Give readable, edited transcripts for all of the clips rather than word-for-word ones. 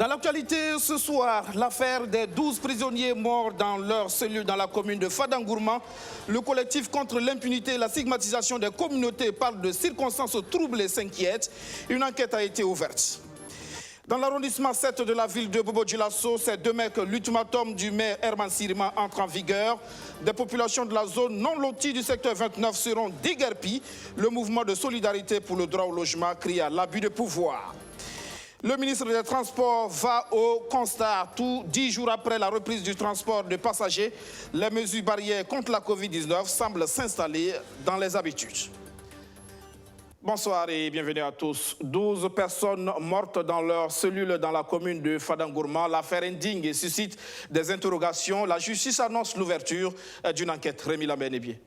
Dans l'actualité ce soir, l'affaire des 12 prisonniers morts dans leur cellule dans la commune de Fadangourma. Le collectif contre l'impunité et la stigmatisation des communautés parle de circonstances troubles et s'inquiète. Une enquête a été ouverte. Dans l'arrondissement 7 de la ville de Bobo-Dioulasso, c'est demain que l'ultimatum du maire Herman Sirima entre en vigueur. Des populations de la zone non lotie du secteur 29 seront déguerpies. Le mouvement de solidarité pour le droit au logement crie à l'abus de pouvoir. Le ministre des Transports va au constat. Tout 10 jours après la reprise du transport de passagers, les mesures barrières contre la Covid-19 semblent s'installer dans les habitudes. Bonsoir et bienvenue à tous. 12 personnes mortes dans leur cellule dans la commune de Fadangourma. L'affaire indigne et suscite des interrogations. La justice annonce l'ouverture d'une enquête. Rémi Lambert-Nébier.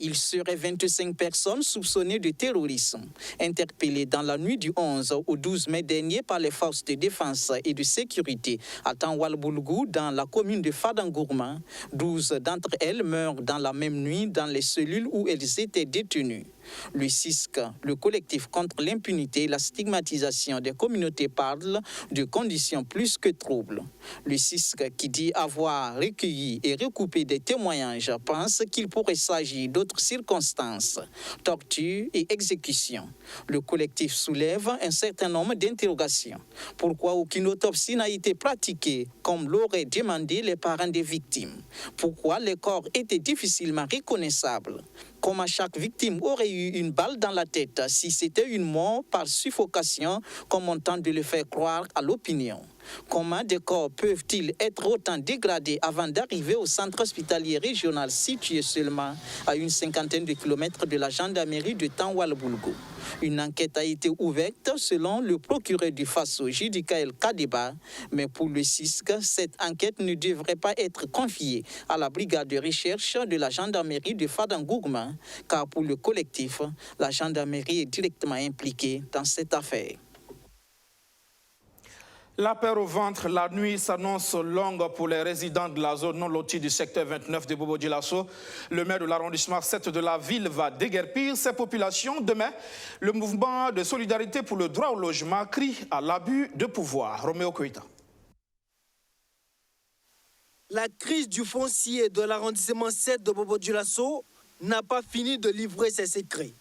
Il serait 25 personnes soupçonnées de terrorisme, interpellées dans la nuit du 11 au 12 mai dernier par les forces de défense et de sécurité à Tanwal-Boulgou dans la commune de Fadangourma. 12 d'entre elles meurent dans la même nuit dans les cellules où elles étaient détenues. Le CISC, le collectif contre l'impunité et la stigmatisation des communautés, parle de conditions plus que troubles. Le CISC, qui dit avoir recueilli et recoupé des témoignages, pense qu'il pourrait s'agir d'autres circonstances, torture et exécution. Le collectif soulève un certain nombre d'interrogations. Pourquoi aucune autopsie n'a été pratiquée, comme l'auraient demandé les parents des victimes? Pourquoi les corps étaient difficilement reconnaissables? Comment chaque victime aurait eu une balle dans la tête si c'était une mort par suffocation, comme on tente de le faire croire à l'opinion? Comment des corps peuvent-ils être autant dégradés avant d'arriver au centre hospitalier régional situé seulement à une cinquantaine de kilomètres de la gendarmerie de Tanwal-Boulgou? Une enquête a été ouverte selon le procureur du Faso, Judikael Kadeba, mais pour le CISC, cette enquête ne devrait pas être confiée à la brigade de recherche de la gendarmerie de Fadangourma, car pour le collectif, la gendarmerie est directement impliquée dans cette affaire. La peur au ventre, la nuit s'annonce longue pour les résidents de la zone non lotie du secteur 29 de Bobo-Dioulasso. Le maire de l'arrondissement 7 de la ville va déguerpir ces populations. Demain, le mouvement de solidarité pour le droit au logement crie à l'abus de pouvoir. Roméo Koïta. La crise du foncier de l'arrondissement 7 de Bobo-Dioulasso n'a pas fini de livrer ses secrets.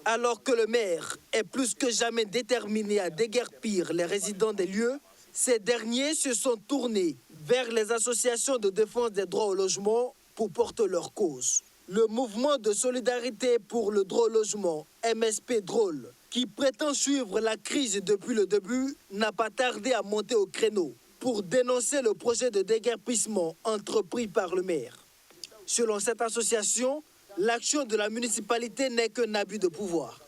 Alors que le maire est plus que jamais déterminé à déguerpir les résidents des lieux, ces derniers se sont tournés vers les associations de défense des droits au logement pour porter leur cause. Le mouvement de solidarité pour le droit au logement, MSP Drôle, qui prétend suivre la crise depuis le début, n'a pas tardé à monter au créneau pour dénoncer le projet de déguerpissement entrepris par le maire. Selon cette association, l'action de la municipalité n'est qu'un abus de pouvoir.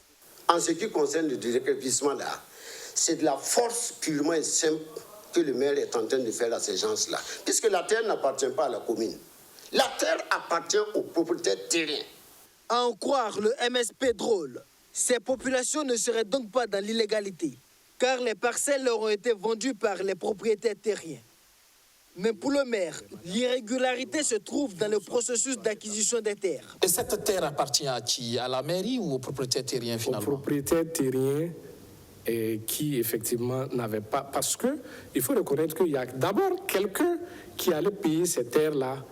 En ce qui concerne le déguerpissement là, c'est de la force purement et simple que le maire est en train de faire à ces gens-là. Puisque la terre n'appartient pas à la commune. La terre appartient aux propriétaires terriens. À en croire le MSP Drôle, ces populations ne seraient donc pas dans l'illégalité, car les parcelles leur ont été vendues par les propriétaires terriens. Mais pour le maire, l'irrégularité se trouve dans le processus d'acquisition des terres. Et cette terre appartient à qui? À la mairie ou aux propriétaires terriens finalement? Aux propriétaires terriens qui effectivement n'avaient pas... Parce qu'il faut reconnaître qu'il y a d'abord quelqu'un qui allait payer ces terres-là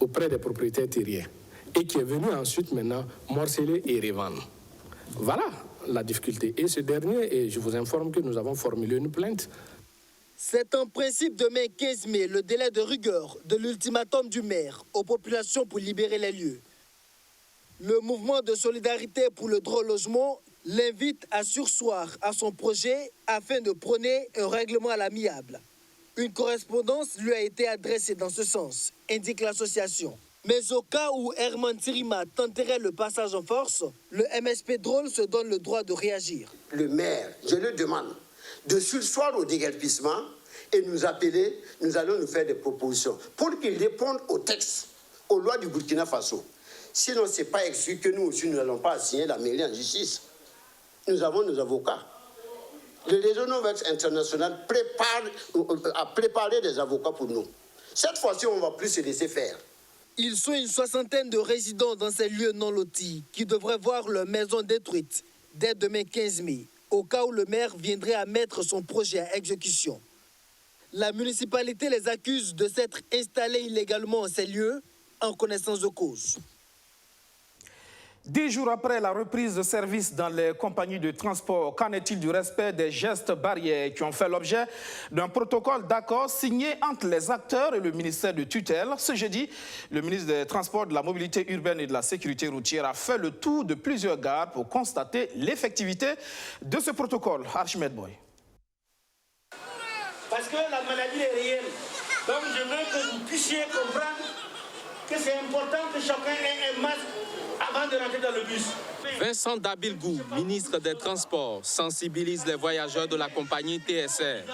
auprès des propriétaires terriens et qui est venu ensuite maintenant morceler et revendre. Voilà la difficulté. Et ce dernier, et je vous informe que nous avons formulé une plainte. C'est en principe demain 15 mai le délai de rigueur de l'ultimatum du maire aux populations pour libérer les lieux. Le mouvement de solidarité pour le droit au logement l'invite à surseoir à son projet afin de prôner un règlement à l'amiable. Une correspondance lui a été adressée dans ce sens, indique l'association. Mais au cas où Herman Sirima tenterait le passage en force, le MSP Drôle se donne le droit de réagir. Le maire, je le demande, de surseoir au déguerpissement et nous appeler, nous allons nous faire des propositions pour qu'ils répondent aux textes, aux lois du Burkina Faso. Sinon, ce n'est pas exclu que nous aussi, nous n'allons pas assigner la mairie en justice. Nous avons nos avocats. Le réseau Novex International a préparé des avocats pour nous. Cette fois-ci, on ne va plus se laisser faire. Ils sont une soixantaine de résidents dans ces lieux non lotis qui devraient voir leur maison détruite dès demain 15 mai. au cas où le maire viendrait à mettre son projet à exécution. La municipalité les accuse de s'être installés illégalement en ces lieux en connaissance de cause. 10 jours après la reprise de service dans les compagnies de transport, qu'en est-il du respect des gestes barrières qui ont fait l'objet d'un protocole d'accord signé entre les acteurs et le ministère de tutelle? Ce jeudi, le ministre des Transports, de la Mobilité urbaine et de la Sécurité routière a fait le tour de plusieurs gares pour constater l'effectivité de ce protocole. Archimède Boy. Parce que la maladie est réelle. Donc je veux que vous puissiez comprendre que c'est important que chacun ait un masque avant de rentrer dans le bus. Vincent Dabilgou, ministre des Transports, sensibilise les voyageurs de la compagnie TSR.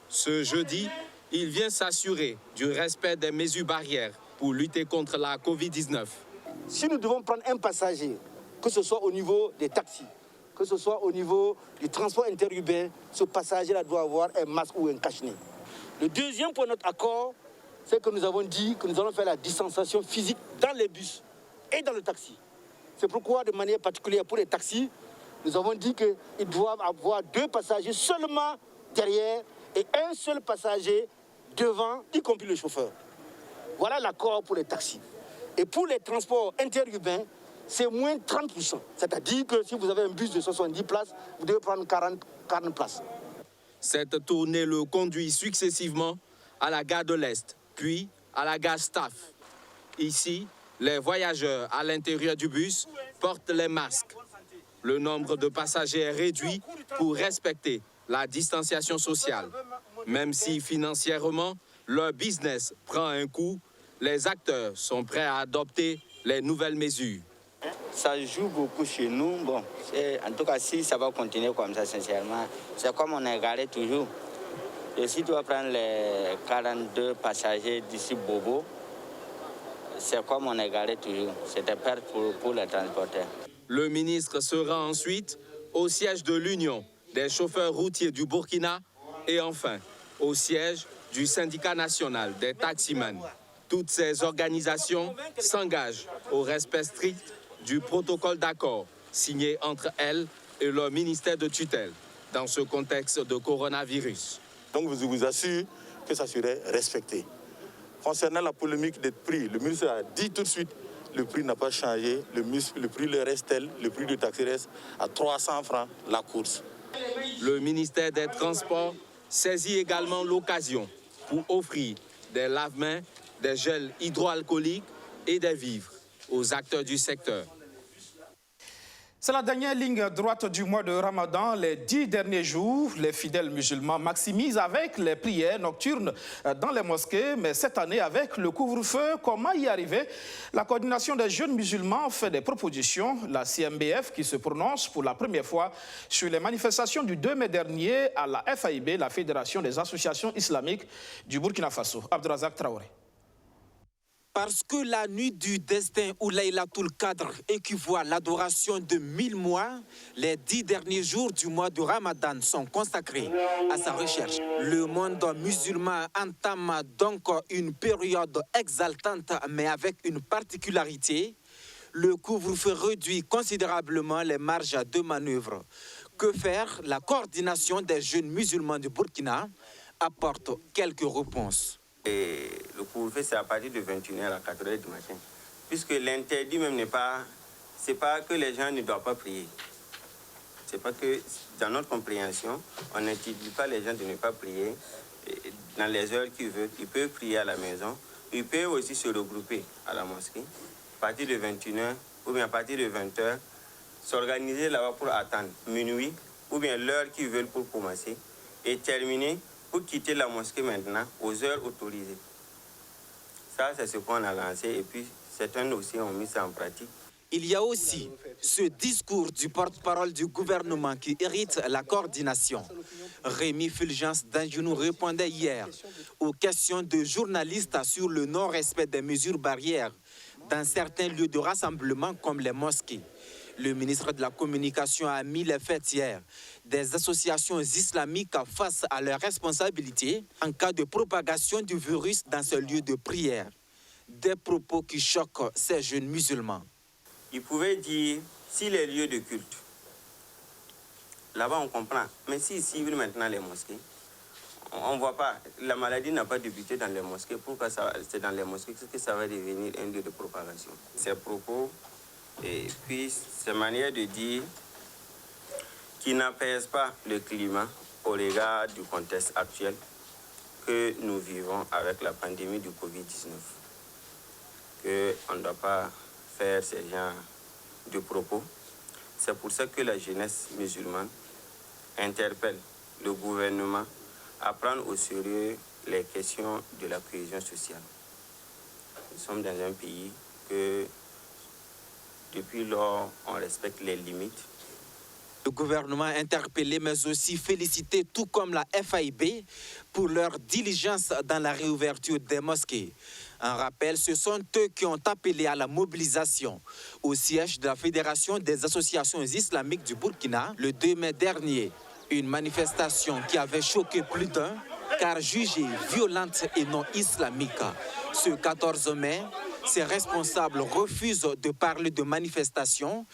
Ce jeudi, il vient s'assurer du respect des mesures barrières pour lutter contre la Covid-19. Si nous devons prendre un passager, que ce soit au niveau des taxis, que ce soit au niveau du transport interurbain, ce passager-là doit avoir un masque ou un cache-nez. Le deuxième point de notre accord, c'est que nous avons dit que nous allons faire la distanciation physique dans les bus et dans le taxi. C'est pourquoi, de manière particulière pour les taxis, nous avons dit qu'ils doivent avoir 2 passagers seulement derrière et un seul passager devant, y compris le chauffeur. Voilà l'accord pour les taxis. Et pour les transports interurbains, c'est moins 30%. C'est-à-dire que si vous avez un bus de 70 places, vous devez prendre 40 places. Cette tournée le conduit successivement à la gare de l'Est, puis à la gare Staff. Ici, les voyageurs à l'intérieur du bus portent les masques. Le nombre de passagers est réduit pour respecter la distanciation sociale. Même si financièrement, leur business prend un coup, les acteurs sont prêts à adopter les nouvelles mesures. Ça joue beaucoup chez nous. Bon, en tout cas, si ça va continuer comme ça, sincèrement, c'est comme on est garé toujours. Et si tu vas prendre les 42 passagers d'ici Bobo, c'est comme on est garé toujours. C'est une perte pour les transporteurs. Le ministre sera ensuite au siège de l'Union des chauffeurs routiers du Burkina et enfin au siège du syndicat national des taximans. Toutes ces organisations s'engagent au respect strict du protocole d'accord signé entre elles et leur ministère de tutelle dans ce contexte de coronavirus. Donc je vous assure que ça serait respecté. Concernant la polémique des prix, le ministre a dit tout de suite le prix n'a pas changé, le prix le reste tel, le prix du taxi reste à 300 francs la course. Le ministère des Transports saisit également l'occasion pour offrir des lave-mains, des gels hydroalcooliques et des vivres aux acteurs du secteur. C'est la dernière ligne droite du mois de Ramadan. Les 10 derniers jours, les fidèles musulmans maximisent avec les prières nocturnes dans les mosquées. Mais cette année, avec le couvre-feu, comment y arriver? La coordination des jeunes musulmans fait des propositions. La CMBF qui se prononce pour la première fois sur les manifestations du 2 mai dernier à la FAIB, la Fédération des associations islamiques du Burkina Faso. Abdrazak Traoré. Parce que la nuit du destin ou Laylatul Qadr équivaut à l'adoration de 1000 mois, les 10 derniers jours du mois de Ramadan sont consacrés à sa recherche. Le monde musulman entame donc une période exaltante, mais avec une particularité. Le couvre-feu réduit considérablement les marges de manœuvre. Que faire? La coordination des jeunes musulmans du Burkina apporte quelques réponses. Et le couvre-feu, c'est à partir de 21h à 4h du matin. Puisque l'interdit même n'est pas... C'est pas que les gens ne doivent pas prier. C'est pas que, dans notre compréhension, on n'interdit pas les gens de ne pas prier dans les heures qu'ils veulent. Ils peuvent prier à la maison. Ils peuvent aussi se regrouper à la mosquée. À partir de 21h ou bien à partir de 20h, s'organiser là-bas pour attendre minuit ou bien l'heure qu'ils veulent pour commencer et terminer pour quitter la mosquée maintenant aux heures autorisées. Ça, c'est ce qu'on a lancé et puis certains aussi ont mis ça en pratique. Il y a aussi ce discours du porte-parole du gouvernement qui hérite la coordination. Rémi Fulgence d'Anjounou répondait hier aux questions de journalistes sur le non-respect des mesures barrières dans certains lieux de rassemblement comme les mosquées. Le ministre de la Communication a mis les faits hier des associations islamiques face à leurs responsabilités en cas de propagation du virus dans ce lieu de prière. Des propos qui choquent ces jeunes musulmans. Il pouvait dire, si les lieux de culte là-bas on comprend. Mais s'ils ciblent maintenant les mosquées, on ne voit pas. La maladie n'a pas débuté dans les mosquées. Pourquoi c'est dans les mosquées que ça va devenir un lieu de propagation? Ces propos et puis ces manières de dire qui n'apaisent pas le climat au regard du contexte actuel que nous vivons avec la pandémie du Covid-19. Qu'on ne doit pas faire ce genre de propos. C'est pour ça que la jeunesse musulmane interpelle le gouvernement à prendre au sérieux les questions de la cohésion sociale. Nous sommes dans un pays que, depuis lors, on respecte les limites. Le gouvernement a interpellé, mais aussi félicité, tout comme la FAIB, pour leur diligence dans la réouverture des mosquées. Un rappel, ce sont eux qui ont appelé à la mobilisation au siège de la Fédération des associations islamiques du Burkina le 2 mai dernier. Une manifestation qui avait choqué plus d'un, car jugée violente et non islamique. Ce 14 mai, ces responsables refusent de parler de manifestation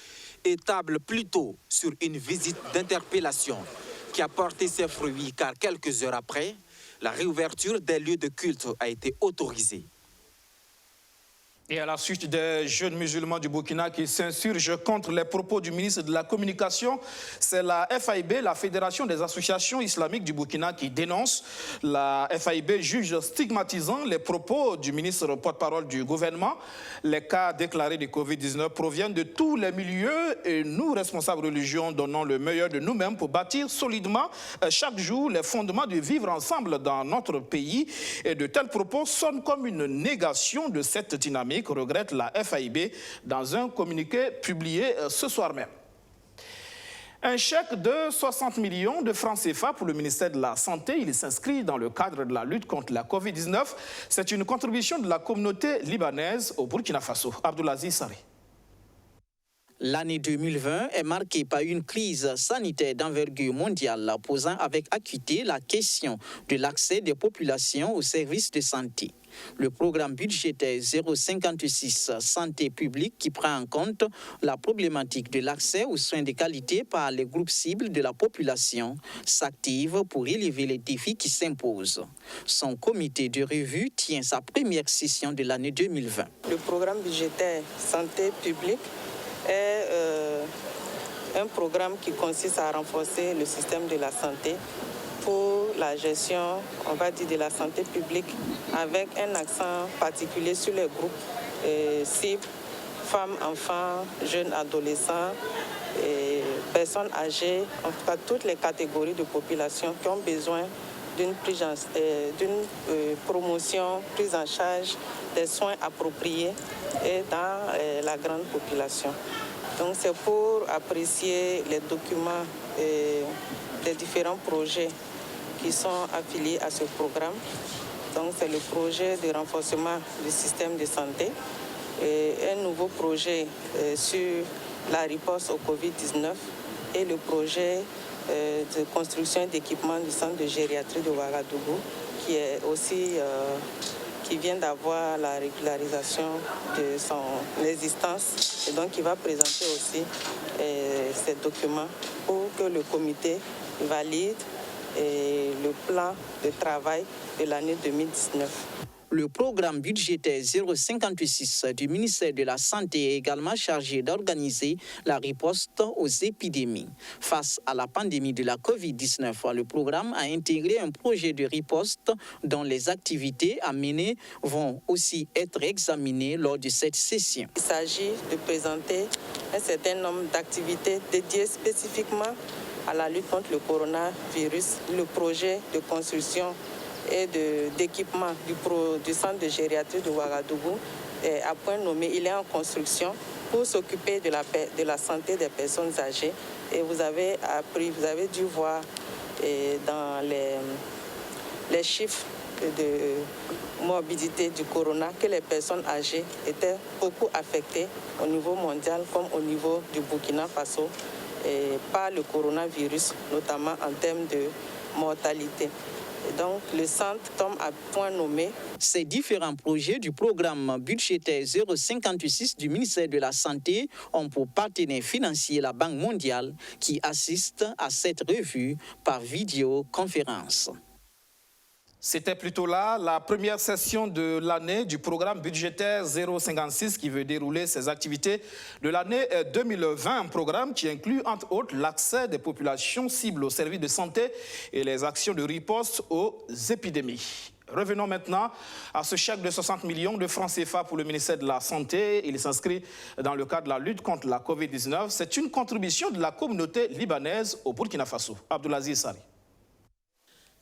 et tablent plutôt sur une visite d'interpellation qui a porté ses fruits, car quelques heures après, la réouverture des lieux de culte a été autorisée. Et à la suite des jeunes musulmans du Burkina qui s'insurgent contre les propos du ministre de la Communication, c'est la FAIB, la Fédération des associations islamiques du Burkina, qui dénonce. La FAIB juge stigmatisant les propos du ministre porte-parole du gouvernement. Les cas déclarés de Covid-19 proviennent de tous les milieux et nous, responsables religions, donnons le meilleur de nous-mêmes pour bâtir solidement chaque jour les fondements de vivre ensemble dans notre pays. Et de tels propos sonnent comme une négation de cette dynamique, regrette la FAIB dans un communiqué publié ce soir même. Un chèque de 60 millions de francs CFA pour le ministère de la Santé. Il s'inscrit dans le cadre de la lutte contre la Covid-19. C'est une contribution de la communauté libanaise au Burkina Faso. Abdoulaziz Saré. L'année 2020 est marquée par une crise sanitaire d'envergure mondiale, posant avec acuité la question de l'accès des populations aux services de santé. Le programme budgétaire 056 Santé publique, qui prend en compte la problématique de l'accès aux soins de qualité par les groupes cibles de la population, s'active pour relever les défis qui s'imposent. Son comité de revue tient sa première session de l'année 2020. Le programme budgétaire Santé publique est un programme qui consiste à renforcer le système de la santé pour la gestion, on va dire, de la santé publique, avec un accent particulier sur les groupes cibles, femmes, enfants, jeunes, adolescents, et personnes âgées, en tout cas toutes les catégories de population qui ont besoin d'une promotion, prise en charge des soins appropriés et dans la grande population. Donc c'est pour apprécier les documents des différents projets qui sont affiliés à ce programme. Donc c'est le projet de renforcement du système de santé et un nouveau projet sur la riposte au Covid-19 et le projet de construction d'équipements du centre de gériatrie de Ouagadougou qui est aussi qui vient d'avoir la régularisation de son existence et donc il va présenter aussi ces documents pour que le comité valide le plan de travail de l'année 2019. Le programme budgétaire 056 du ministère de la Santé est également chargé d'organiser la riposte aux épidémies. Face à la pandémie de la Covid-19, le programme a intégré un projet de riposte dont les activités à mener vont aussi être examinées lors de cette session. Il s'agit de présenter un certain nombre d'activités dédiées spécifiquement à la lutte contre le coronavirus, le projet de construction et d'équipement du centre de gériatrie de Ouagadougou à point nommé. Il est en construction pour s'occuper de la santé des personnes âgées. Et vous avez dû voir dans les chiffres de morbidité du corona que les personnes âgées étaient beaucoup affectées au niveau mondial comme au niveau du Burkina Faso par le coronavirus, notamment en termes de mortalité. Et donc, le centre tombe à point nommé. Ces différents projets du programme budgétaire 056 du ministère de la Santé ont pour partenaire financier la Banque mondiale qui assiste à cette revue par vidéoconférence. C'était plutôt là la première session de l'année du programme budgétaire 056 qui veut dérouler ses activités de l'année 2020. Un programme qui inclut entre autres l'accès des populations cibles aux services de santé et les actions de riposte aux épidémies. Revenons maintenant à ce chèque de 60 millions de francs CFA pour le ministère de la Santé. Il s'inscrit dans le cadre de la lutte contre la Covid-19. C'est une contribution de la communauté libanaise au Burkina Faso. Abdoulaziz Sari.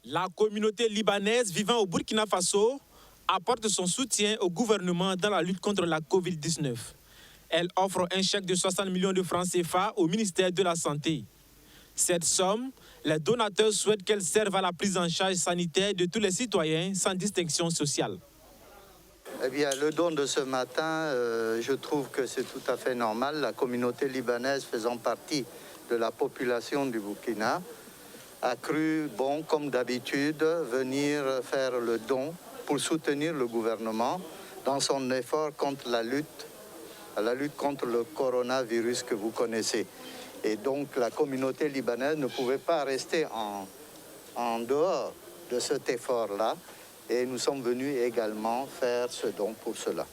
La communauté libanaise vivant au Burkina Faso apporte son soutien au gouvernement dans la lutte contre la Covid-19. Elle offre un chèque de 60 millions de francs CFA au ministère de la Santé. Cette somme, les donateurs souhaitent qu'elle serve à la prise en charge sanitaire de tous les citoyens sans distinction sociale. Eh bien, le don de ce matin, je trouve que c'est tout à fait normal. La communauté libanaise faisant partie de la population du Burkina a cru bon, comme d'habitude, venir faire le don pour soutenir le gouvernement dans son effort contre la lutte contre le coronavirus que vous connaissez. Et donc la communauté libanaise ne pouvait pas rester en dehors de cet effort-là. Et nous sommes venus également faire ce don pour cela.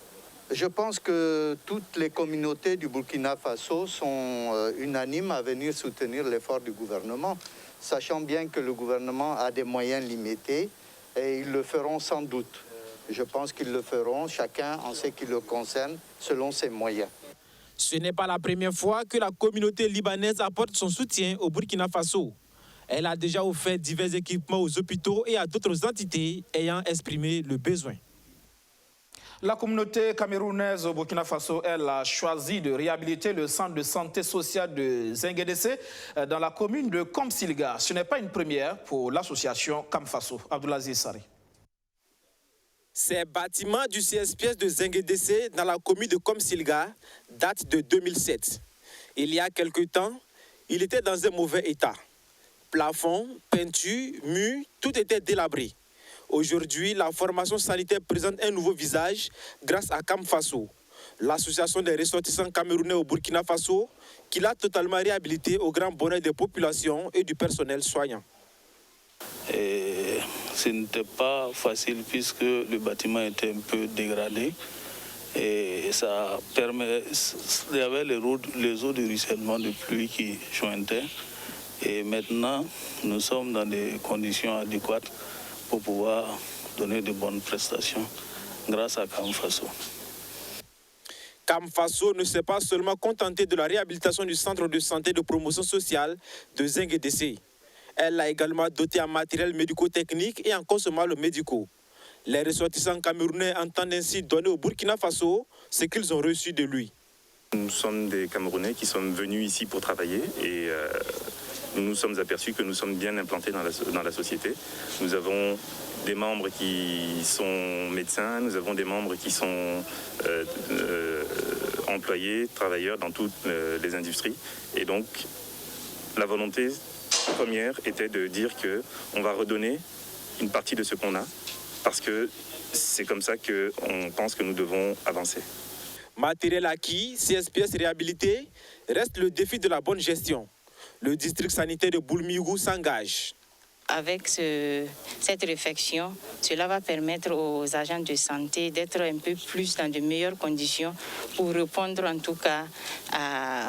Je pense que toutes les communautés du Burkina Faso sont unanimes à venir soutenir l'effort du gouvernement, sachant bien que le gouvernement a des moyens limités et ils le feront sans doute. Je pense qu'ils le feront, chacun en ce qui le concerne, selon ses moyens. Ce n'est pas la première fois que la communauté libanaise apporte son soutien au Burkina Faso. Elle a déjà offert divers équipements aux hôpitaux et à d'autres entités ayant exprimé le besoin. La communauté camerounaise au Burkina Faso, elle a choisi de réhabiliter le centre de santé sociale de Zengedessé dans la commune de Komsilga. Ce n'est pas une première pour l'association Kamfaso. Abdoulaziz Sari. Ces bâtiments du CSPS de Zengedessé dans la commune de Komsilga datent de 2007. Il y a quelque temps, il était dans un mauvais état. Plafond, peinture, murs, tout était délabré. Aujourd'hui, la formation sanitaire présente un nouveau visage grâce à Kamfaso, l'association des ressortissants camerounais au Burkina Faso, qui l'a totalement réhabilité au grand bonheur des populations et du personnel soignant. Et ce n'était pas facile puisque le bâtiment était un peu dégradé et ça permet, il y avait les eaux de ruissellement de pluie qui jointaient et maintenant nous sommes dans des conditions adéquates pour pouvoir donner de bonnes prestations grâce à Kamfaso. Kamfaso ne s'est pas seulement contenté de la réhabilitation du centre de santé de promotion sociale de Zengedessé. Elle l'a également doté en matériel médico-technique et en consommables médicaux. Les ressortissants camerounais entendent ainsi donner au Burkina Faso ce qu'ils ont reçu de lui. Nous sommes des Camerounais qui sommes venus ici pour travailler et nous nous sommes aperçus que nous sommes bien implantés dans la société. Nous avons des membres qui sont médecins, nous avons des membres qui sont employés, travailleurs dans toutes les industries. Et donc, la volonté première était de dire qu'on va redonner une partie de ce qu'on a, parce que c'est comme ça qu'on pense que nous devons avancer. Matériel acquis, CSPS réhabilité, reste le défi de la bonne gestion. Le district sanitaire de Boulmiougou s'engage. Avec cette réflexion, cela va permettre aux agents de santé d'être un peu plus dans de meilleures conditions pour répondre en tout cas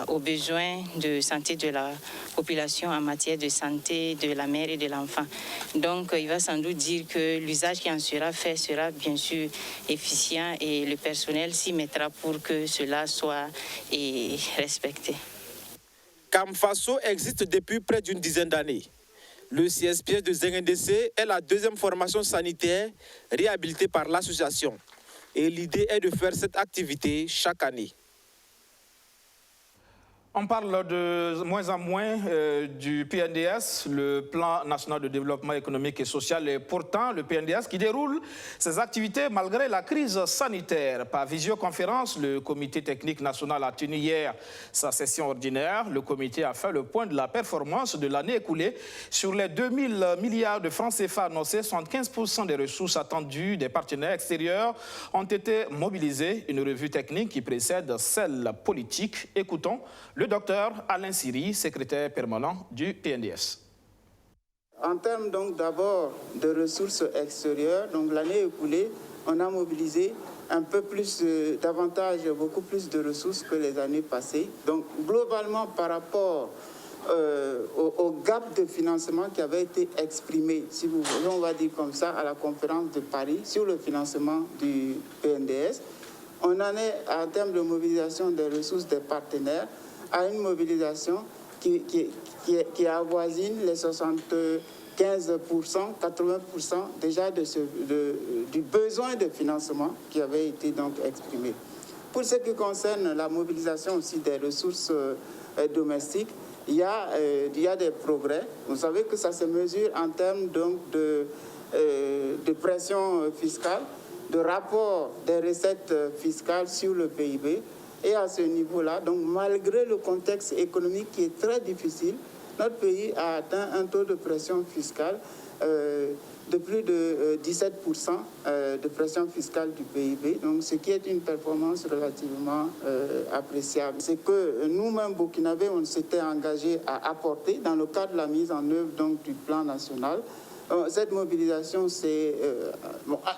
aux besoins de santé de la population en matière de santé de la mère et de l'enfant. Donc il va sans doute dire que l'usage qui en sera fait sera bien sûr efficient et le personnel s'y mettra pour que cela soit respecté. Kamfaso existe depuis près d'une dizaine d'années. Le CSPS de Zengedessé est la deuxième formation sanitaire réhabilitée par l'association. Et l'idée est de faire cette activité chaque année. On parle de moins en moins du PNDS, le Plan national de développement économique et social, et pourtant le PNDS qui déroule ses activités malgré la crise sanitaire. Par visioconférence, le comité technique national a tenu hier sa session ordinaire. Le comité a fait le point de la performance de l'année écoulée. Sur les 2000 milliards de francs CFA annoncés, 75% des ressources attendues des partenaires extérieurs ont été mobilisées. Une revue technique qui précède celle politique. Écoutons le docteur Alain Siri, secrétaire permanent du PNDS. En termes donc d'abord de ressources extérieures, donc l'année écoulée, on a mobilisé un peu plus, davantage, beaucoup plus de ressources que les années passées. Donc globalement par rapport au gap de financement qui avait été exprimé, si vous voulez, on va dire comme ça, à la conférence de Paris sur le financement du PNDS, on en est en termes de mobilisation des ressources des partenaires à une mobilisation qui avoisine les 75%, 80% déjà du besoin de financement qui avait été donc exprimé. Pour ce qui concerne la mobilisation aussi des ressources domestiques, il y a des progrès. Vous savez que ça se mesure en termes donc de pression fiscale, de rapport des recettes fiscales sur le PIB. Et à ce niveau-là, donc malgré le contexte économique qui est très difficile, notre pays a atteint un taux de pression fiscale de plus de 17% de pression fiscale du PIB, donc ce qui est une performance relativement appréciable. C'est que nous-mêmes, Burkinabés, on s'était engagé à apporter dans le cadre de la mise en œuvre donc, du plan national. Cette mobilisation, c'est,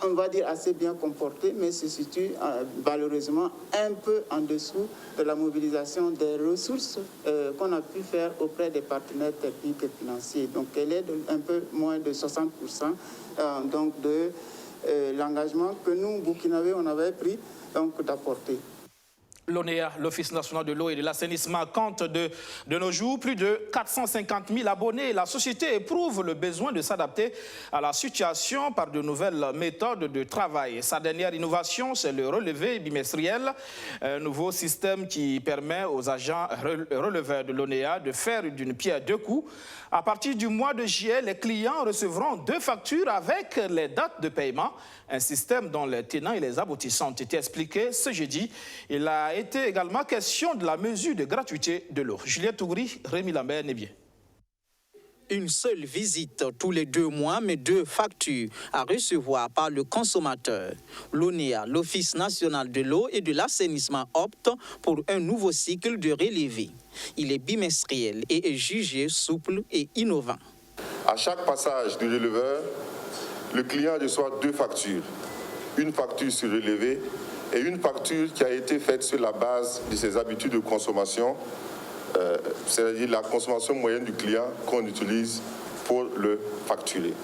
on va dire, assez bien comportée, mais se situe malheureusement un peu en dessous de la mobilisation des ressources qu'on a pu faire auprès des partenaires techniques et financiers. Donc, elle est un peu moins de 60% donc de l'engagement que nous, Burkinabés, on avait pris d'apporter. L'ONEA, l'Office national de l'eau et de l'assainissement, compte de nos jours plus de 450 000 abonnés. La société éprouve le besoin de s'adapter à la situation par de nouvelles méthodes de travail. Sa dernière innovation, c'est le relevé bimestriel, un nouveau système qui permet aux agents releveurs de l'ONEA de faire d'une pierre deux coups. À partir du mois de juillet, les clients recevront 2 factures avec les dates de paiement. Un système dont les tenants et les aboutissants ont été expliqués ce jeudi. Il a été également question de la mesure de gratuité de l'eau. Juliette Tougri, Rémi Lambert, Nébier. Une seule visite tous les 2 mois, mais 2 factures à recevoir par le consommateur. L'ONEA, l'Office national de l'eau et de l'assainissement, opte pour un nouveau cycle de relevé. Il est bimestriel et est jugé souple et innovant. À chaque passage du releveur, le client reçoit 2 factures. Une facture sur relevé et une facture qui a été faite sur la base de ses habitudes de consommation, c'est-à-dire la consommation moyenne du client qu'on utilise pour le facturer.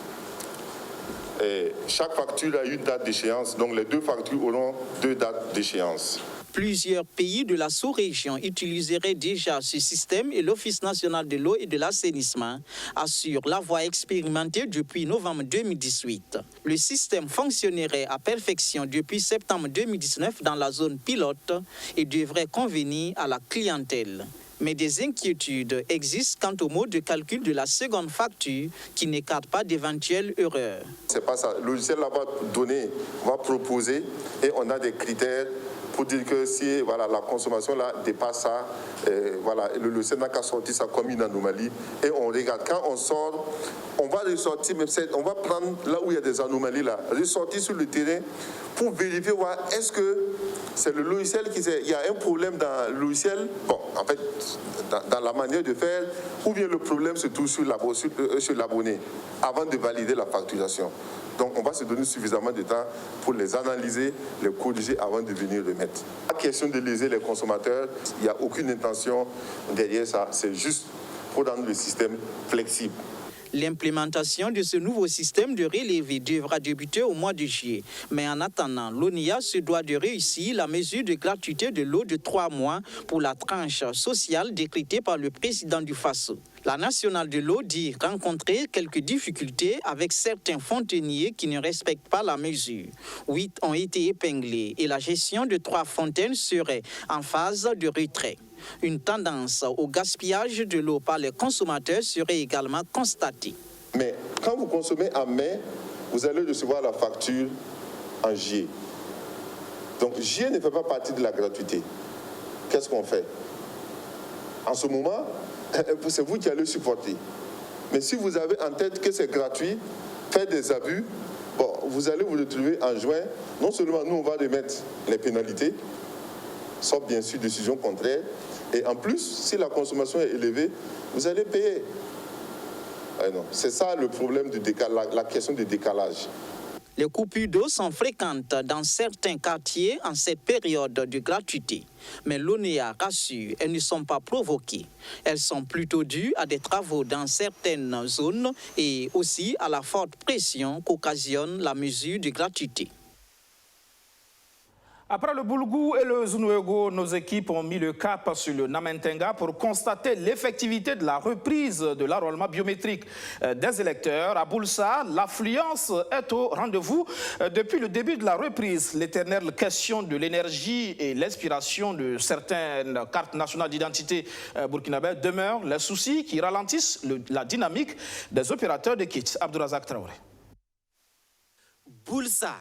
Et chaque facture a une date d'échéance, donc les 2 factures auront 2 dates d'échéance. Plusieurs pays de la sous-région utiliseraient déjà ce système et l'Office national de l'eau et de l'assainissement assure la voie expérimentée depuis novembre 2018. Le système fonctionnerait à perfection depuis septembre 2019 dans la zone pilote et devrait convenir à la clientèle. Mais des inquiétudes existent quant au mode de calcul de la seconde facture qui n'écarte pas d'éventuelles erreurs. C'est pas ça. Le logiciel là va proposer et on a des critères pour dire que si voilà, la consommation là dépasse ça, voilà, le logiciel n'a qu'à sortir ça comme une anomalie. Et on regarde, quand on sort, on va ressortir, même on va prendre là où il y a des anomalies là, ressortir sur le terrain pour vérifier, voir est-ce que c'est le logiciel il y a un problème dans le logiciel, bon, en fait, dans la manière de faire, ou bien le problème se trouve sur l'abonné, avant de valider la facturation. Donc on va se donner suffisamment de temps pour les analyser, les corriger avant de venir le mettre. Pas question de léser les consommateurs, il n'y a aucune intention derrière ça, c'est juste pour rendre le système flexible. L'implémentation de ce nouveau système de relevé devra débuter au mois de juillet. Mais en attendant, l'ONEA se doit de réussir la mesure de gratuité de l'eau de 3 mois pour la tranche sociale décrétée par le président du FASO. La nationale de l'eau dit rencontrer quelques difficultés avec certains fontainiers qui ne respectent pas la mesure. 8 ont été épinglés et la gestion de 3 fontaines serait en phase de retrait. Une tendance au gaspillage de l'eau par les consommateurs serait également constatée. Mais quand vous consommez en mai, vous allez recevoir la facture en juillet. Donc juillet ne fait pas partie de la gratuité. Qu'est-ce qu'on fait? En ce moment, c'est vous qui allez supporter. Mais si vous avez en tête que c'est gratuit, faites des abus, bon, vous allez vous retrouver en juin. Non seulement nous, on va remettre les pénalités, sauf bien sûr décision contraire, et en plus, si la consommation est élevée, vous allez payer. C'est ça le problème du décalage, la question du décalage. Les coupures d'eau sont fréquentes dans certains quartiers en cette période de gratuité. Mais l'ONEA rassure, elles ne sont pas provoquées. Elles sont plutôt dues à des travaux dans certaines zones et aussi à la forte pression qu'occasionne la mesure de gratuité. Après le Boulgou et le Zunwego, nos équipes ont mis le cap sur le Namentenga pour constater l'effectivité de la reprise de l'enrôlement biométrique des électeurs. À Boulsa, l'affluence est au rendez-vous depuis le début de la reprise. L'éternelle question de l'énergie et l'expiration de certaines cartes nationales d'identité burkinabè demeurent les soucis qui ralentissent la dynamique des opérateurs de kits. Abdourazak Traoré. Boulsa.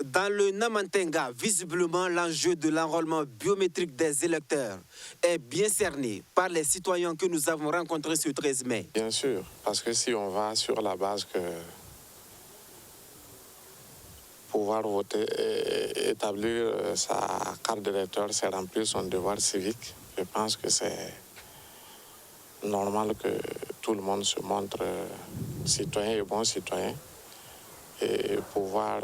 Dans le Namentenga, visiblement, l'enjeu de l'enrôlement biométrique des électeurs est bien cerné par les citoyens que nous avons rencontrés ce 13 mai. Bien sûr, parce que si on va sur la base que pouvoir voter et établir sa carte d'électeur, c'est remplir son devoir civique, je pense que c'est normal que tout le monde se montre citoyen et bon citoyen et pouvoir...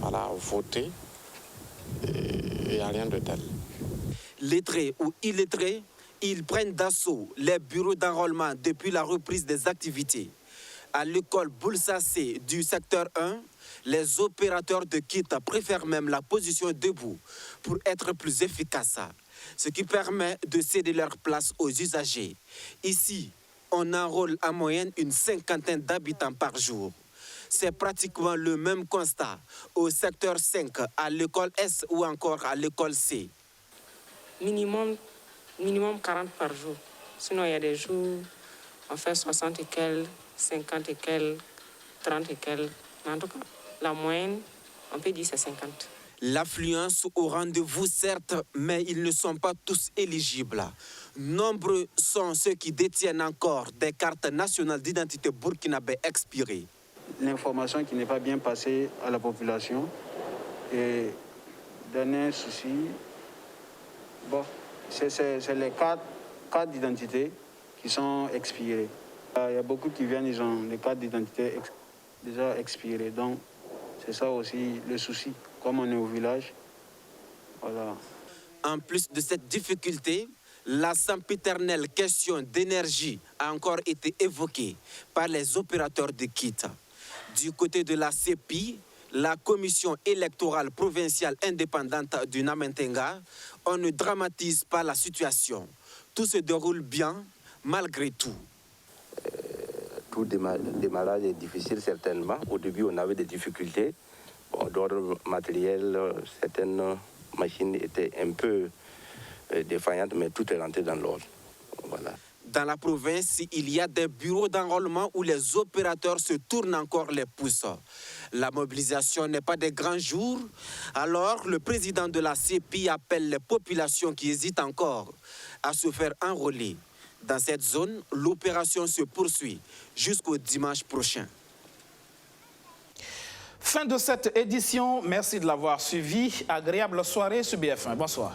Voilà, voter, il n'y a rien de tel. Lettrés ou illettrés, ils prennent d'assaut les bureaux d'enrôlement depuis la reprise des activités. À l'école Boulsa C du secteur 1, les opérateurs de kits préfèrent même la position debout pour être plus efficaces, ce qui permet de céder leur place aux usagers. Ici, on enrôle en moyenne une cinquantaine d'habitants par jour. C'est pratiquement le même constat au secteur 5, à l'école S ou encore à l'école C. Minimum 40 par jour. Sinon, il y a des jours, on fait 60 et quelques, 50 et quelques, 30 et quelques. En tout cas, la moyenne, on peut dire c'est 50. L'affluence au rendez-vous, certes, mais ils ne sont pas tous éligibles. Nombreux sont ceux qui détiennent encore des cartes nationales d'identité burkinabè expirées. L'information qui n'est pas bien passée à la population et dernier souci, bon, c'est les cartes d'identité qui sont expirées. Il y a beaucoup qui viennent, ils ont les cartes d'identité déjà expirées, donc c'est ça aussi le souci, comme on est au village. Voilà. En plus de cette difficulté, la sempiternelle question d'énergie a encore été évoquée par les opérateurs de kits. Du côté de la CEPI, la commission électorale provinciale indépendante du Namentenga, on ne dramatise pas la situation. Tout se déroule bien, malgré tout. Tout démarrage est difficile, certainement. Au début, on avait des difficultés. Bon, d'ordre matériel, certaines machines étaient un peu défaillantes, mais tout est rentré dans l'ordre. Voilà. Dans la province, il y a des bureaux d'enrôlement où les opérateurs se tournent encore les pouces. La mobilisation n'est pas des grands jours. Alors, le président de la CEPI appelle les populations qui hésitent encore à se faire enrôler. Dans cette zone, l'opération se poursuit jusqu'au dimanche prochain. Fin de cette édition. Merci de l'avoir suivi. Agréable soirée sur BF1. Bonsoir.